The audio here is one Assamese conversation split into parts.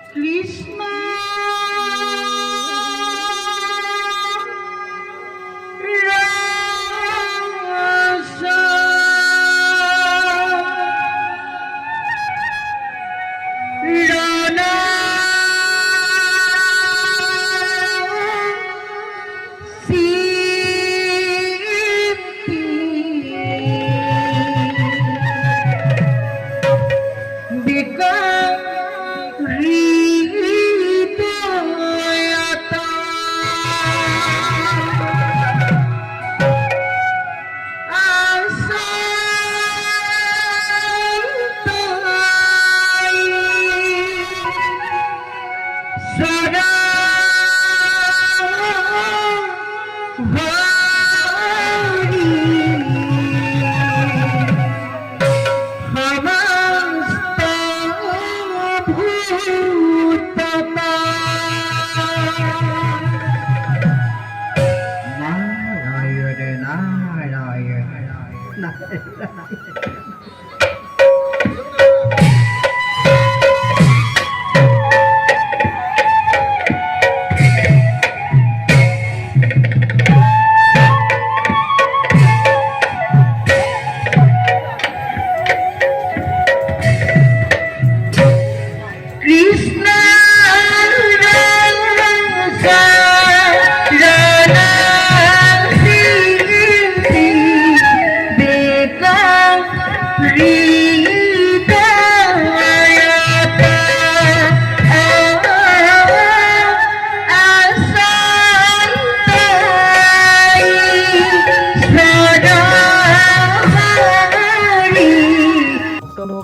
কৃষ্ণ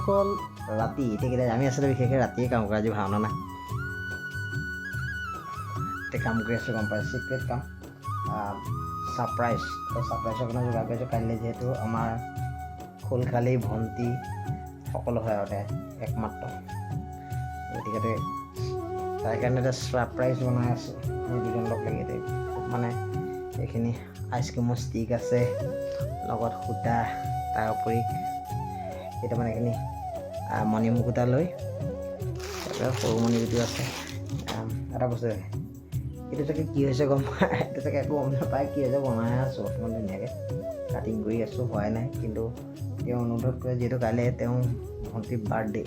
ভক্তসকল ৰাতি এতিয়া আমি আচলতে বিশেষকৈ ৰাতিয়ে কাম কৰা আজি ভাওনা নাই এতিয়া কাম কৰি আছোঁ গম পাইছোঁ চিক্ৰেট কাম ছাৰপ্ৰাইজৰ কাৰণে যোগাৰ কৰিছোঁ কাইলৈ যিহেতু আমাৰ খোলখালি ভণ্টি সকলো হয় আৰু একমাত্ৰ গতিকে তাৰ কাৰণে এটা ছাৰপ্ৰাইজ বনাই আছোঁ আমি দুজন লগ লাগি মানে এইখিনি আইচক্ৰীমৰ ষ্টিক আছে লগত সূতা তাৰ উপৰি কেইটামান এইখিনি মণিমুকুতা লৈ সৰু মণিগুটিও আছে এটা বস্তু এইটো চাগে কি হৈছে গম এইটো চাগে একো গম নাপায় কি হৈছে বনাই আছোঁ অকণমান ধুনীয়াকৈ কাটিং কৰি আছোঁ হোৱাই নাই কিন্তু তেওঁ অনুৰোধ কৰে যিহেতু কাইলৈ তেওঁ ভণ্টিৰ বাৰ্থডে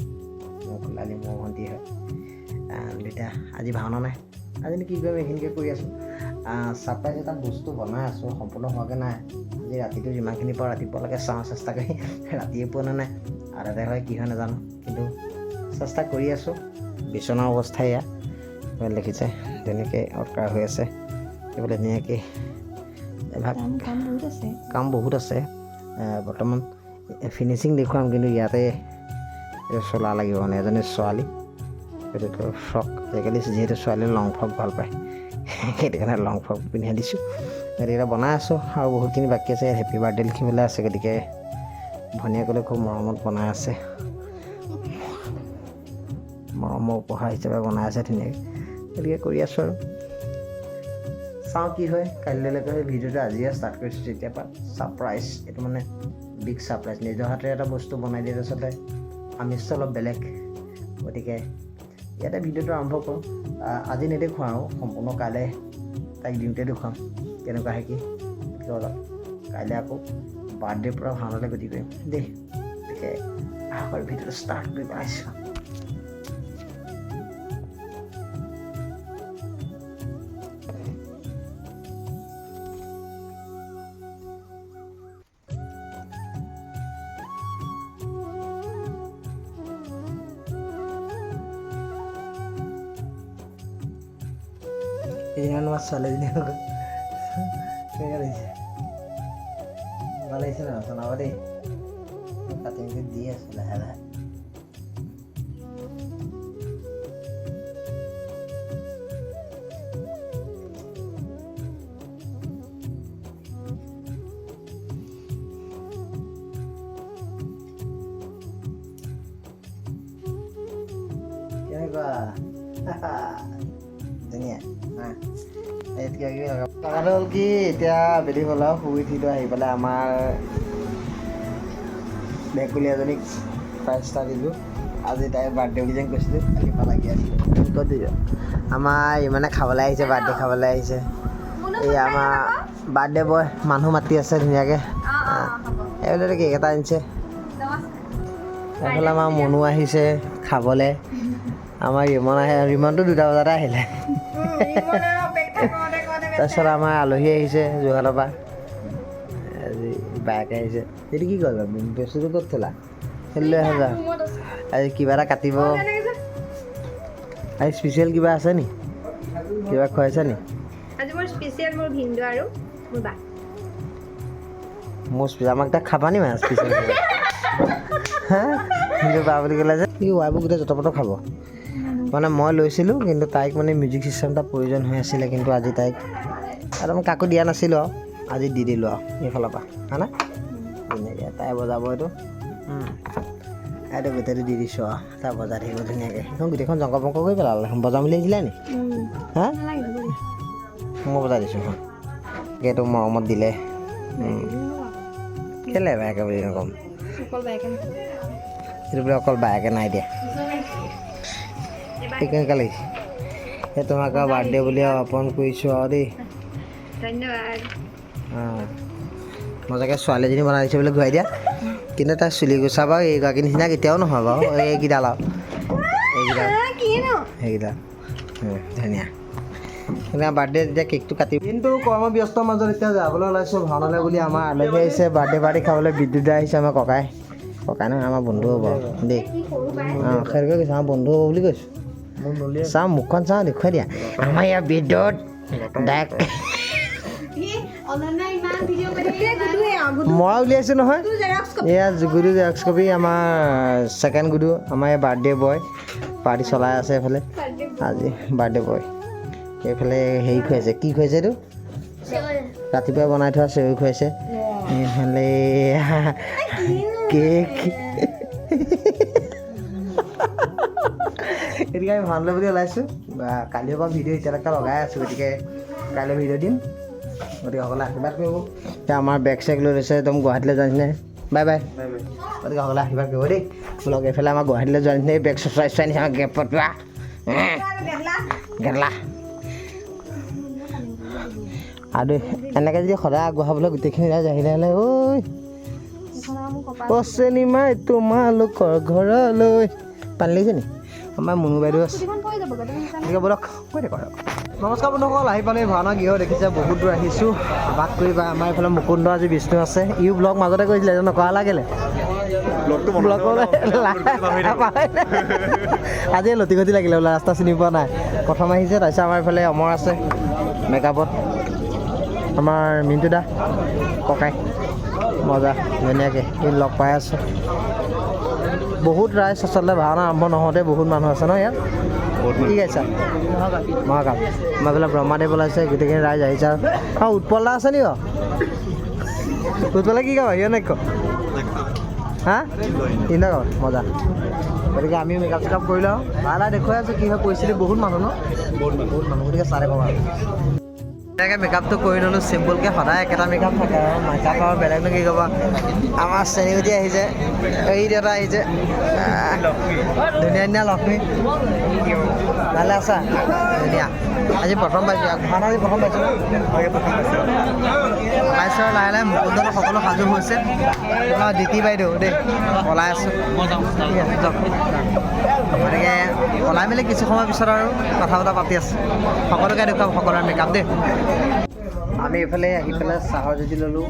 আজি মোৰ ভণ্টি হয় দুইটা আজি ভাওনা নাই আজিনো কি কৰিম এইখিনিকে কৰি আছোঁ ছাৰপ্ৰাইজ এটা বস্তু বনাই আছোঁ সম্পূৰ্ণ হোৱাকৈ নাই আজি ৰাতিটো যিমানখিনি পাওঁ ৰাতিপুৱালৈকে চাওঁ চেষ্টা কৰি ৰাতিয়ে পোৱা নাই আৰু এটা হয় কি হয় নাজানো কিন্তু চেষ্টা কৰি আছোঁ বিচনাৰ অৱস্থা এয়া দেখিছে তেনেকৈ অটকাৰ হৈ আছে এইফালে ধুনীয়াকৈ কাম বহুত আছে বৰ্তমান ফিনিচিং দেখুৱাম কিন্তু ইয়াতে চোলা লাগিব মানে এজনী ছোৱালী গতিকে ফ্ৰক আজিকালি যিহেতু ছোৱালীয়ে লং ফ্ৰক ভাল পায় সেইটো কাৰণে লং ফ্ৰক পিন্ধাই দিছোঁ গতিকে বনাই আছোঁ আৰু বহুতখিনি বাকী আছে হেপী বাৰ্থডে লিখিবলৈ আছে গতিকে ভনীয়েকলৈ খুব মৰমত বনাই আছে মৰমৰ উপহাৰ হিচাপে বনাই আছে ধুনীয়াকৈ গতিকে কৰি আছোঁ আৰু চাওঁ কি হয় কাইলৈলৈকে ভিডিঅ'টো আজিয়ে ষ্টাৰ্ট কৰিছোঁ তেতিয়াৰ পৰা ছাৰপ্ৰাইজ এইটো মানে বিগ ছাৰপ্ৰাইজ নিজৰ হাতেৰে এটা বস্তু বনাই দিয়াৰ আচলতে আমেজটো অলপ বেলেগ গতিকে ইয়াতে ভিডিঅ'টো আৰম্ভ কৰোঁ আজি নেদেখুৱাওঁ আৰু সম্পূৰ্ণ কাইলৈ তাইক দিওঁতে দেখুৱাম কেনেকুৱা হয় কি অলপ কাইলৈ আকৌ বাৰ্থডেৰ পৰা ভাওনালৈ গতি কৰিম দেই গতিকে আগৰ ভিডিঅ'টো ষ্টাৰ্ট কৰি পেলাইছোঁ এইদিনা ছোৱালীজনী কেনেকৈ লাগিছে ভাল লাগিছে ন জনাব দেই কাটিংটো দি আছোঁ লাহে লাহে কেনেকুৱা ধুনীয়া কথাটো হ'ল কি এতিয়া আবেলি হ'ল আৰু শুই উঠিলোঁ আহি পেলাই আমাৰ ভেকুলী এজনীক প্ৰাইজ এটা দিলোঁ আজি তাই বাৰ্থডে বুলি যেন কৈছিলোঁ কিবা লাগি আছিলোঁ ক'ত দিছোঁ আমাৰ ইমানে খাবলৈ আহিছে বাৰ্থডে খাবলৈ আহিছে এই আমাৰ বাৰ্থডে বয় মানুহ মাতি আছে ধুনীয়াকৈ এইফালে কেক এটা আনিছে এইফালে আমাৰ মনো আহিছে খাবলৈ আমাৰ ৰিমন আহে ৰিমনটো 2টা বজাতে আহিলে তাৰপিছত আমাৰ আলহী আহিছে যোৰহাটৰ পৰা আজি বাইকে আহিছে এইটো কি কৰিবা বস্তুটো ক'ত থলা খেলি লৈ আহা আজি কিবা এটা কাটিব আজি স্পেচিয়েল কিবা আছে নি কিবা খুৱাইছা নি আজি মোৰ স্পেচিয়েল মোৰ ভিন্দু আৰু মোৰ বা মোৰ স্পেচিয়েল আমাক তাক খাবা নি মানে স্পেচিয়েল হা ভিন্দু বা বুলি ক'লে যে কি ৱাইবোৰ গোটেই যতপত খাব মানে মই লৈছিলোঁ কিন্তু তাইক মানে মিউজিক চিষ্টেম এটা প্ৰয়োজন হৈ আছিলে কিন্তু আজি তাইক আৰু মই কাকো দিয়া নাছিলোঁ আৰু আজি দি দিলোঁ আৰু এইফালৰ পৰা হয়নে ধুনীয়াকৈ তাই বজাব এইটো এইটো গোটেইটো দি দিছোঁ আৰু তাই বজাই থাকিব ধুনীয়াকৈ সেইখন গোটেইখন জংক পংক কৰি পেলালে বজাম বুলি আহিছিলে নি হা মই বজাই দিছোঁ হয় এইটো মৰমত দিলে কেলে বেয়াকৈ বুলি নক'ম এইটো বোলে অকল বায়েকে নাই দিয়া কেনেকুৱা লাগিছে এই তোমাক আৰু বাৰ্থডে বুলি অৰ্পণ কৰিছোঁ আৰু দেই ধন্যবাদ মজাকৈ ছোৱালীজনী বনাই দিছে বোলে ঘূৰাই দিয়া কিন্তু তাই চুলি গুচা বাৰু এইগৰাকী নিচিনা কেতিয়াও নহয় বাৰু এইকেইডাল আৰু সেইকেইডাল ধুনীয়া সেইদিনা বাৰ্থডে তেতিয়া কেকটো কাটি কিন্তু কৰ্মব্যস্তৰ মাজত এতিয়া যাবলৈ ওলাইছোঁ ভাওনালৈ বুলি আমাৰ আলহী আহিছে বাৰ্থডে পাৰ্টি খাবলৈ বিদ্যুৎ আহিছে আমাৰ ককাই নহয় আমাৰ বন্ধু হ'ব দেই সেইটোকে কৈছোঁ আমাৰ বন্ধু হ'ব বুলি কৈছোঁ চাওঁ মুখখন চাওঁ দেখুৱাই দিয়া আমাৰ ইয়াৰ বিদ্যুৎ ডাইৰেক্ট মই উলিয়াইছোঁ নহয় এয়া গুডু জেৰক্স কপি আমাৰ ছেকেণ্ড গুডু আমাৰ এই বাৰ্থডে বয় পাৰ্টি চলাই আছে এইফালে আজি বাৰ্থডে বয় এইফালে হেৰি খুৱাইছে কি খুৱাইছে এইটো ৰাতিপুৱা বনাই থোৱা চেৱৈ খুৱাইছে এইফালে কেক গতিকে আমি ভাওনালৈ বুলি ওলাইছোঁ কালিৰ পৰা ভিডিঅ' এতিয়ালৈকে লগাই আছোঁ গতিকে কাইলৈ ভিডিঅ' দিম গতিকে সকলোৱে আশীৰ্বাদ কৰিব এতিয়া আমাৰ বেগ চেগ লৈ লৈছে একদম গুৱাহাটীলৈ যোৱা নিচিনাই বাই বাই গতিকে সকলোৱে আশীৰ্বাদ কৰিব দেই বোলক এইফালে আমাৰ গুৱাহাটীলৈ যোৱা নিচিনাই বেগ চোচৰাই চোৱাই নিচিনা গেপ পটোৱা গেলা আৰু এনেকৈ যদি সদায় আগবঢ়াবলৈ গোটেইখিনি ৰাইজ আহিলে হ'লে ঐ চেনিমাই তোমালোকৰ ঘৰলৈ পানী লাগিছে নি আমাৰ মুনু বাইদেউ আছে গতিকে ব'লক কৈ থাকক নমস্কাৰ বন্ধুসকল আহি পালে ভাওনা গৃহ দেখিছে বহুত দূৰ আহিছোঁ বাট কৰিবা আমাৰ এইফালে মুকুন্দ আজি বিষ্ণু আছে ইও ব্লগ মাজতে কৰিছিলে এইটো নকৰা লাগিলে আজি লতি ঘটি লাগিলে বোলে ৰাস্তা চিনি পোৱা নাই প্ৰথম আহিছে তাৰপিছত আমাৰ এইফালে অমৰ আছে মেকআপত আমাৰ মিণ্টু দা ককাই মজা ধুনীয়াকৈ এই লগ পাই আছোঁ বহুত ৰাইজ আচলতে ভাওনা আৰম্ভ নহওঁতে বহুত মানুহ আছে ন ইয়াত কি গাইছা মহাকাল আমাৰ এইফালে ব্ৰহ্মাদেৱ ওলাইছে গোটেইখিনি ৰাইজ আহিছে আৰু উৎপল দা আছে নি উৎপলে কি গাব সিহঁত নেক হা ইন্দা গাব মজা গতিকে আমি মেকআপ চেকআপ কৰি লওঁ ভাল দেখুৱাই আছোঁ কি হয় পৰিস্থিতি বহুত মানুহ ন বহুত মানুহ গতিকে চাৰে পাবা তেনেকৈ মেকআপটো কৰি ল'লোঁ চিম্পুলকৈ সদায় একেটা মেকআপ থাকে আৰু মেকআপ আৰু বেলেগনো কি ক'ব আমাৰ চেনিগুটি আহিছে এই দেউতা আহিছে ধুনীয়া ধুনীয়া লক্ষ্মী ভালে আছা ধুনীয়া আজি প্ৰথম পাইছোঁ ভাওনা আজি প্ৰথম পাইছোঁ পাইছোঁ আৰু লাহে লাহে মুকুন্দত সকলো সাজু হৈছে আমাৰ দিতি বাইদেউ দেই ওলাই আছোঁ গতিকে ওলাই মেলি কিছু সময়ৰ পিছত আৰু কথা বতৰা পাতি আছোঁ সকলোকে দেখুৱাম সকলোৰে মেকআপ দেই আমি এইফালে আহি পেলাই চাহৰ জুতি ল'লোঁ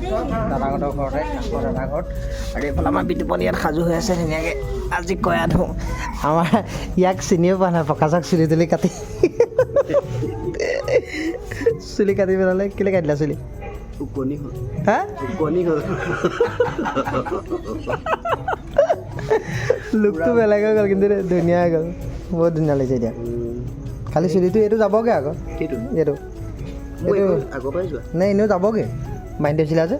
দাদাহঁতৰ ঘৰতে কাষৰ দাদা ঘৰত আৰু এইফালে আমাৰ বিতুপন ইয়াত সাজু হৈ আছে ধুনীয়াকৈ আজি কয়া ধোঁ আমাৰ ইয়াক চিনিও পোৱা নাই প্ৰকাশক চুলি তুলি কাটি চুলি কাটি পেলালে কেলৈ কাটিলা চুলি উকনি হ'ল হা উকনি হ'ল লুকটো বেলেগ হৈ গ'ল কিন্তু ধুনীয়া হৈ গ'ল বহুত ধুনীয়া লাগিছে এতিয়া খালি চুলিটো এইটো যাবগৈ আকৌ এইটো আগৰ পৰাই যোৱা নাই এনেও যাবগৈ মাইণ্ড দিছিলা যে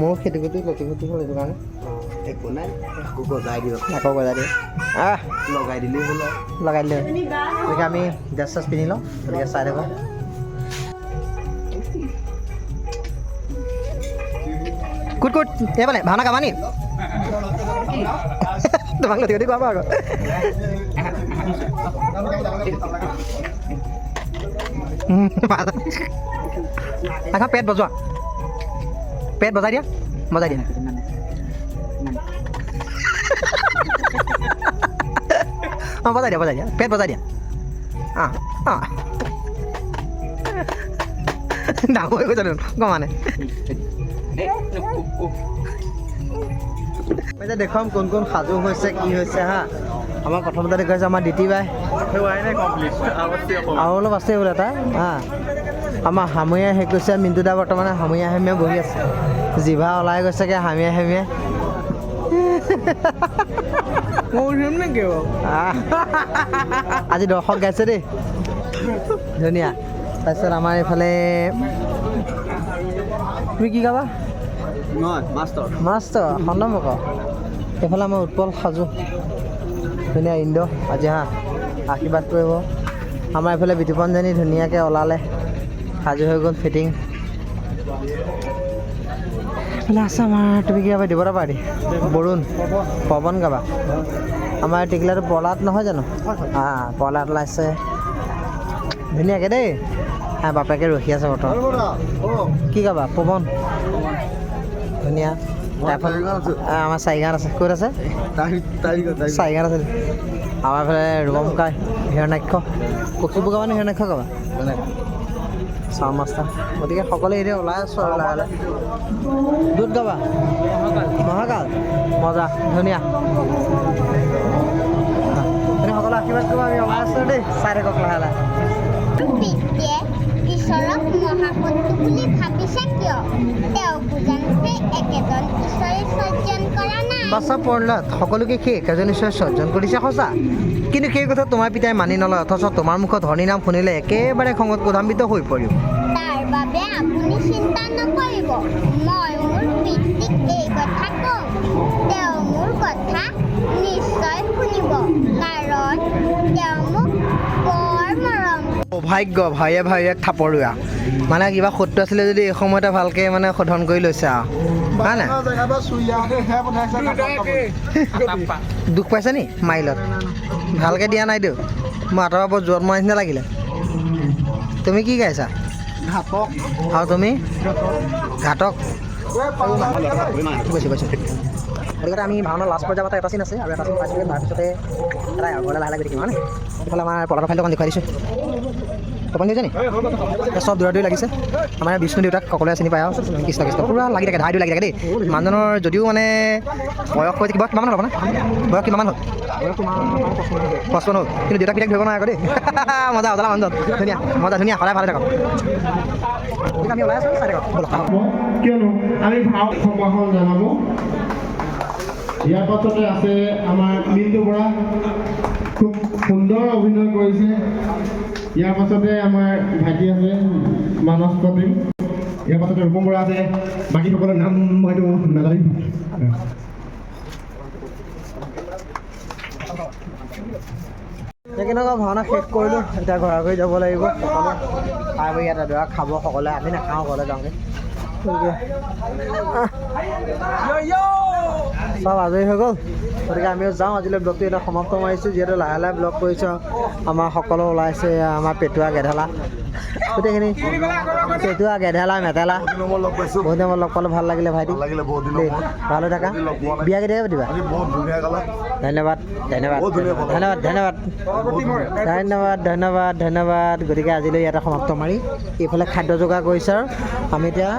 মোৰ খেতি খুটি লতি খুটি হ'ল এইটো কাৰণে একো নাই আকৌ গজাই দিয়ক লগাই দিলেই হ'ল লগাই দিলে গতিকে আমি ড্ৰেছ চেছ পিন্ধি লওঁ গতিকে চাই থাকোঁ কুট কুট এইফালে ভাওনা গাবা নি তোমাক লতি গতি কোৱা আকৌ আখা পেট বজোৱা পেট বজাই দিয়া অঁ বজাই দিয়া পেট বজাই দিয়া ডাঙৰ হৈ গৈছে গমানে এতিয়া দেখুৱাম কোন কোন সাজু হৈছে কি হৈছে হা আমাৰ প্ৰথমতে দেখুৱাইছে আমাৰ দিতি বাই আৰু অলপ আছে বোলে তাৰ হা আমাৰ হামীয়া শেষ গৈছে মিণ্টু দা বৰ্তমানে হামীয়া বহি আছে জিভা ওলাই গৈছেগৈ হামিয়াই আজি দৰ্শক গাইছে দেই ধুনীয়া তাৰপিছত আমাৰ এইফালে তুমি কি গাবা মাষ্টৰ খণ্ডমুখ এইফালে আমাৰ উৎপল সাজু ধুনীয়া ইন্দ্ৰ আজি হা আশীৰ্বাদ কৰিব আমাৰ এইফালে বিতুপনজনী ধুনীয়াকৈ ওলালে সাজু হৈ গ'ল ফিটিং এইফালে আছে আমাৰ তুমি কি গাবা দিবতা পাৰ্টি বৰুণ পৱন গাবা আমাৰ টিকলাটো পলাত নহয় জানো পলাত ওলাইছে ধুনীয়াকৈ দেই বাপেকে ৰখি আছে বৰ্তমান কি গাবা পৱন ধুনীয়া আমাৰ চাৰিগাঁত আছে ক'ত আছে চাৰিগাঁত আছে আমাৰ এইফালে ৰূপমুকা হিৰণ্যাক্ষ কক্ষীবোৰ গাবা নে হিৰণ্যাক্ষ গাবা চাউণ্ড মাষ্টাৰ গতিকে সকলোৱে এতিয়া ওলাই আছোঁ আৰু লাহে লাহে দুধ গাবা মহাকাল মজা ধুনীয়া সকলো আশীৰ্বাদ কৰিব আমি ওলাই আছোঁ দেই চাই থাকক লাহে লাহে ঈশ্বৰক মহাপুত্ৰ বুলি ভাবিছে কিয় তেওঁ বুজান সেই একেজন ঈশ্বৰে সৰ্জন কৰা নাই বাছা পঢ়লাত সকলোকে সেই একেজন ঈশ্বৰে সৰ্জন কৰিছে সঁচা কিন্তু সেই কথা তোমাৰ পিতাই মানি নলয় অথচ তোমাৰ মুখত হৰি নাম শুনিলে একেবাৰে খঙত ক্ৰোধান্বিত হৈ পৰিব তাৰ বাবে আপুনি চিন্তা নকৰিব মই মোৰ পিতৃক এই কথা কওঁ তেওঁ মোৰ কথা নিশ্চয় শুনিব কাৰণ তেওঁ মোক বৰ মৰম সৌভাগ্য ভাইয়ে ভাইয়েক থাপৰুৱা মানে কিবা শত্ৰু আছিলে যদি এই সময়তে ভালকৈ মানে শোধন কৰি লৈছে আৰু হয় নাই দুখ পাইছে নি মাইলত ভালকৈ দিয়া নাই দিওঁ মই আঁতৰৰ পৰা জোৰত মৰা নিচিনা লাগিলে তুমি কি গাইছা ঘাটক আৰু তুমি ঘাটক গৈছোঁ গতিকে আমি ভাওনাৰ লাষ্ট পৰ্যায়ত এটা চিন আছে আৰু এটা চিন পাইছিলোঁ তাৰপিছতে এটা ঘৰলৈ লাহে লাহে গৈ থাকিম মানে এইফালে আমাৰ পলাৰ ফাইলটো অকণ দেখুৱাই দিছোঁ তপন দিছে নি চব দৌৰা দৌৰি লাগিছে আমাৰ বিষ্ণু দেউতাক সকলোৱে চিনি পায় আৰু কৃষ্ণ পুৰা লাগি থাকে ধাই লাগি থাকে দেই মানুহজনৰ যদিও মানে বয়স কৈছে কিবা কিমান হ'ল আপোনাৰ বয়স কিমান হ'ল 55 হ'ল কিন্তু দেউতাক পিতাক ধৰিব নোৱাৰে আকৌ দেই মজা উজলা মানুহজন ধুনীয়া মজা ধুনীয়া সদায় ভালে থাকক আমি ওলাই আছোঁ চাই থাকক কিয়নো আমি ভাও সম্ভাষণ জনাব ইয়াৰ পাছতে আছে আমাৰ মিণ্টু বৰা খুব সুন্দৰ অভিনয় কৰিছে ইয়াৰ পাছতে আমাৰ ভাইটি আছে মানস প্ৰতিম ইয়াৰ পাছতে ৰূপম বৰা আছে বাকীসকলৰ নাম হয়তো নাজানিম কেনেকুৱা ভাওনা শেষ কৰিলোঁ এতিয়া ঘৰা ঘৰি যাব লাগিব খাই বৈ ইয়াত এডৰা খাব সকলোৱে আমি নাখাওঁ ঘৰলৈ যাওঁগৈ চব আজৰি হৈ গ'ল গতিকে আমিও যাওঁ আজিলৈ ব্লগটো এটা সমাপ্ত মাৰিছোঁ যিহেতু লাহে লাহে ব্লগ কৰিছোঁ আমাৰ সকলো ওলাইছে আমাৰ পেটুৱা গেধেলা গোটেইখিনি পেটুৱা গেধেলা মেটেলা বহুত দিনৰ লগ পালোঁ ভাল লাগিলে ভাইটি দেই ভাল হৈ থাকা বিয়া কেতিয়াকৈ পাতিবা ধন্যবাদ ধন্যবাদ গতিকে আজিলৈ ইয়াতে সমাপ্ত মাৰি এইফালে খাদ্য যোগাৰ কৰিছে আৰু আমি এতিয়া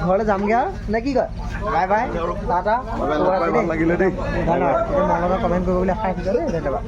ঘৰলৈ যামগৈ আৰু নে কি কয় বাই বাই টাটা ধন্যবাদ মনৰ কমেণ্ট কৰিব বুলি আশা ৰাখিছোঁ দেই ধন্যবাদ